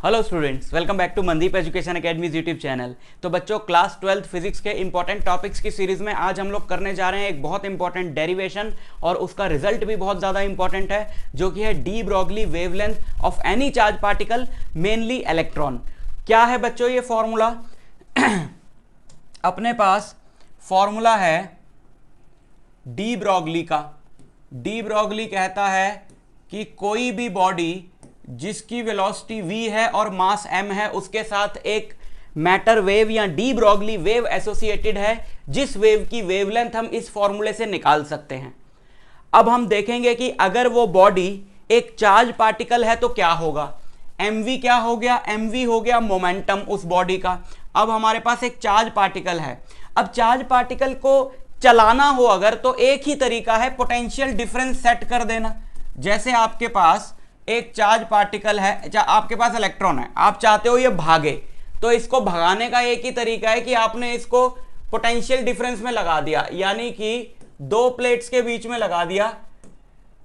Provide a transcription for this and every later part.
Hello students, welcome back to Mandeep education academies YouTube channel. तो बच्चों, class 12th physics के important topics की series में आज हम लोग करने जा रहे हैं एक बहुत इंपॉर्टेंट डेरिवेशन, और उसका रिजल्ट भी बहुत ज़्यादा इंपॉर्टेंट है, जो कि है de Broglie wavelength of any charge particle, mainly electron. क्या है बच्चों ये फॉर्मूला? अपने पास फॉर्मूला है डी ब्रॉगली का। डी ब्रॉगली कहता है कि कोई भी बॉडी जिसकी वेलोसिटी v है और मास m है, उसके साथ एक मैटर वेव या डी ब्रॉगली वेव एसोसिएटेड है, जिस वेव की वेवलेंथ हम इस फॉर्मूले से निकाल सकते हैं। अब हम देखेंगे कि अगर वो बॉडी एक चार्ज पार्टिकल है तो क्या होगा। mv क्या हो गया? mv हो गया मोमेंटम उस बॉडी का। अब हमारे पास एक चार्ज पार्टिकल है। अब चार्ज पार्टिकल को चलाना हो अगर, तो एक ही तरीका है, पोटेंशियल डिफरेंस सेट कर देना। जैसे आपके पास एक चार्ज पार्टिकल है, आपके पास इलेक्ट्रॉन है, आप चाहते हो ये भागे, तो इसको भगाने का एक ही तरीका है कि आपने इसको पोटेंशियल डिफरेंस में लगा दिया, यानी कि दो प्लेट्स के बीच में लगा दिया।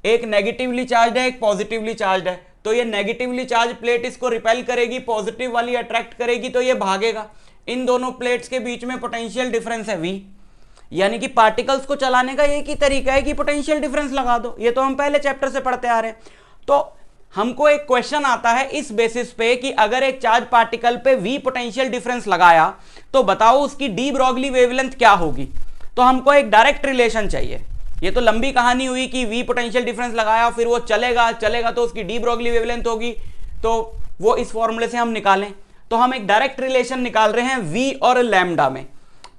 एक नेगेटिवली चार्ज है, एक पॉजिटिवली चार्ज है, तो ये नेगेटिवली चार्ज प्लेट इसको रिपेल करेगी, पॉजिटिव वाली अट्रैक्ट करेगी, तो ये भागेगा। इन दोनों प्लेट्स के बीच में पोटेंशियल डिफरेंस है v, यानी कि पार्टिकल्स को चलाने का एक ही तरीका है कि पोटेंशियल डिफरेंस लगा दो। ये तो हम पहले चैप्टर से पढ़ते आ रहे हैं। तो हमको एक क्वेश्चन आता है इस बेसिस पे कि अगर एक चार्ज पार्टिकल पे v पोटेंशियल डिफरेंस लगाया तो बताओ उसकी डी ब्रॉगली वेवलेंथ क्या होगी। तो हमको एक डायरेक्ट रिलेशन चाहिए। ये तो लंबी कहानी हुई कि v पोटेंशियल डिफरेंस लगाया, फिर वो चलेगा तो उसकी डी ब्रॉगली वेवलेंथ होगी, तो वो इस फॉर्मूले से हम निकालें। तो हम एक डायरेक्ट रिलेशन निकाल रहे हैं v और लैम्डा में,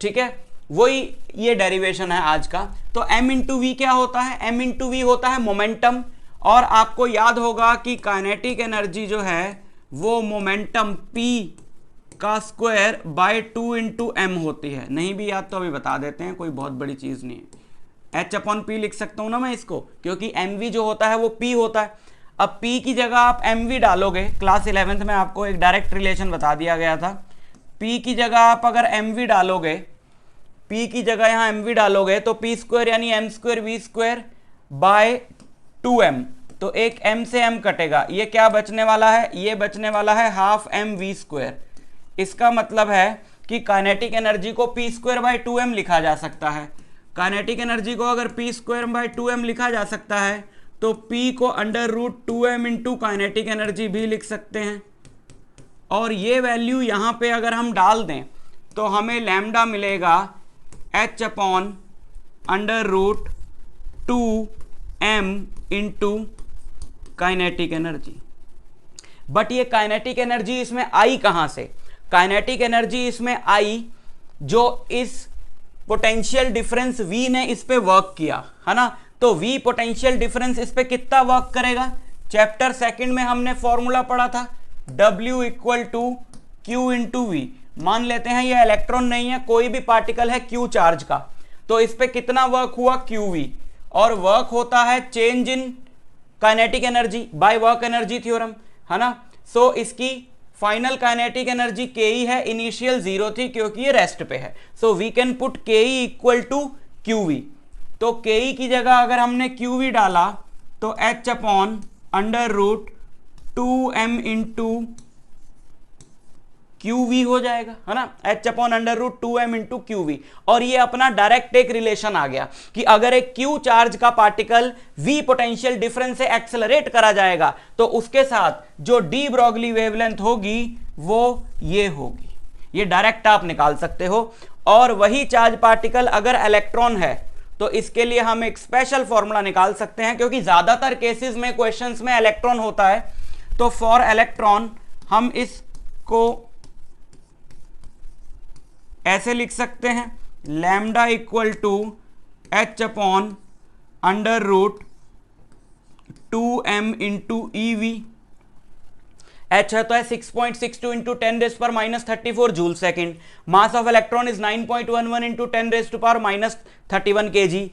ठीक है। वही ये डेरिवेशन है आज का। तो m इंटू वी क्या होता है? m इंटू वी होता है मोमेंटम, और आपको याद होगा कि काइनेटिक एनर्जी जो है वो मोमेंटम p का स्क्वायर बाय 2 इंटू एम होती है। नहीं भी याद तो अभी बता देते हैं, कोई बहुत बड़ी चीज़ नहीं है। h अपॉन p लिख सकता हूँ ना मैं इसको, क्योंकि mv जो होता है वो p होता है। अब p की जगह आप mv डालोगे, क्लास 11th में आपको एक डायरेक्ट रिलेशन बता दिया गया था। p की जगह आप अगर mv डालोगे, p की जगह यहाँ mv डालोगे, तो p स्क्वायर यानी m square v square by 2m, तो एक m से m कटेगा। ये क्या बचने वाला है? ये बचने वाला है हाफ m v स्क्वायर। इसका मतलब है कि काइनेटिक एनर्जी को p स्क्वायर बाय 2m लिखा जा सकता है। काइनेटिक एनर्जी को अगर p स्क्वायर बाय 2m लिखा जा सकता है, तो p को under root 2m into kinetic energy भी लिख सकते हैं। और ये वैल्यू यहाँ पे अगर हम डाल दें तो हमें लैम्डा मिलेगा h upon under root 2m into kinetic energy. But ये काइनेटिक एनर्जी इसमें आई कहां से? काइनेटिक एनर्जी इसमें आई जो इस पोटेंशियल डिफरेंस v ने इस पे वर्क किया है ना। तो v पोटेंशियल डिफरेंस इस पे कितना वर्क करेगा? चैप्टर सेकंड में हमने फॉर्मूला पढ़ा था, W equal to Q into v. मान लेते हैं ये इलेक्ट्रॉन नहीं है, कोई भी पार्टिकल है Q चार्ज का, तो इस पे कितना वर्क हुआ? QV। और वर्क होता है change in kinetic energy by work energy theorem, है ना। सो इसकी फाइनल काइनेटिक एनर्जी ke है, इनिशियल 0 थी क्योंकि ये रेस्ट पे है। So we can put ke equal to qv। तो ke की जगह अगर हमने qv डाला तो h upon under root 2m into QV हो जाएगा, है ना। h upon under root 2m into QV। और ये अपना डायरेक्ट एक रिलेशन आ गया कि अगर एक Q चार्ज का पार्टिकल V पोटेंशियल डिफरेंस से एक्सेलरेट करा जाएगा तो उसके साथ जो डी ब्रॉगली वेवलेंथ होगी वो ये होगी। ये डायरेक्ट आप निकाल सकते हो। और वही चार्ज पार्टिकल अगर इलेक्ट्रॉन है तो इसके लिए हम एक स्पेशल फॉर्मूला निकाल सकते हैं, क्योंकि ज्यादातर केसेस में क्वेश्चंस में इलेक्ट्रॉन होता है। तो फॉर इलेक्ट्रॉन हम इसको ऐसे लिख सकते हैं, lambda equal to h upon under root 2m into EV। h है तो है 6.62 इंटू 10 रेज़ पर minus 34 joule second. Mass of electron is 9.11 into 10 raise to power minus 31 kg।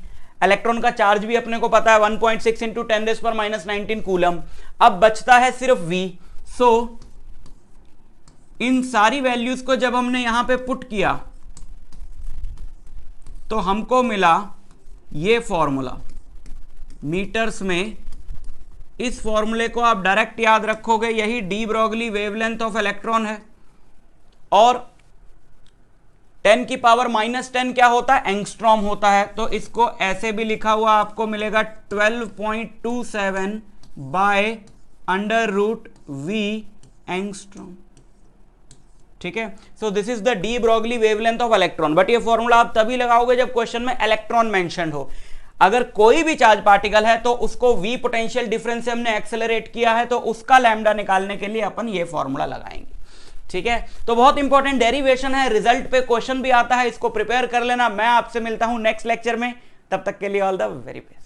Electron का चार्ज भी अपने को पता है 1.6 इंटू 10 रेज़ पर माइनस 19 कूलम। अब बचता है सिर्फ v। सो इन सारी वैल्यूज को जब हमने यहां पे पुट किया तो हमको मिला ये फॉर्मूला। मीटर्स में इस फॉर्मूले को आप डायरेक्ट याद रखोगे, यही de Broglie wavelength of electron है। और 10 की पावर -10 क्या होता है? एंगस्ट्रॉम होता है। तो इसको ऐसे भी लिखा हुआ आपको मिलेगा 12.27 बाय √V एंगस्ट्रॉम। ठीक है, so this is the de Broglie wavelength of electron. But ये फॉर्मूला आप तभी लगाओगे जब क्वेश्चन में इलेक्ट्रॉन मेंशन हो। अगर कोई भी चार्ज पार्टिकल है तो उसको V पोटेंशियल डिफरेंस से हमने एक्सेलरेट किया है, तो उसका लैम्डा निकालने के लिए अपन ये फॉर्मूला लगाएंगे। ठीक है, तो बहुत इंपॉर्टेंट डेरिवेशन है, रिजल्ट पे क्वेश्चन भी आता है, इसको प्रिपेयर कर लेना। मैं आपसे मिलता हूं नेक्स्ट लेक्चर में, तब तक के लिए ऑल द वेरी बेस्ट।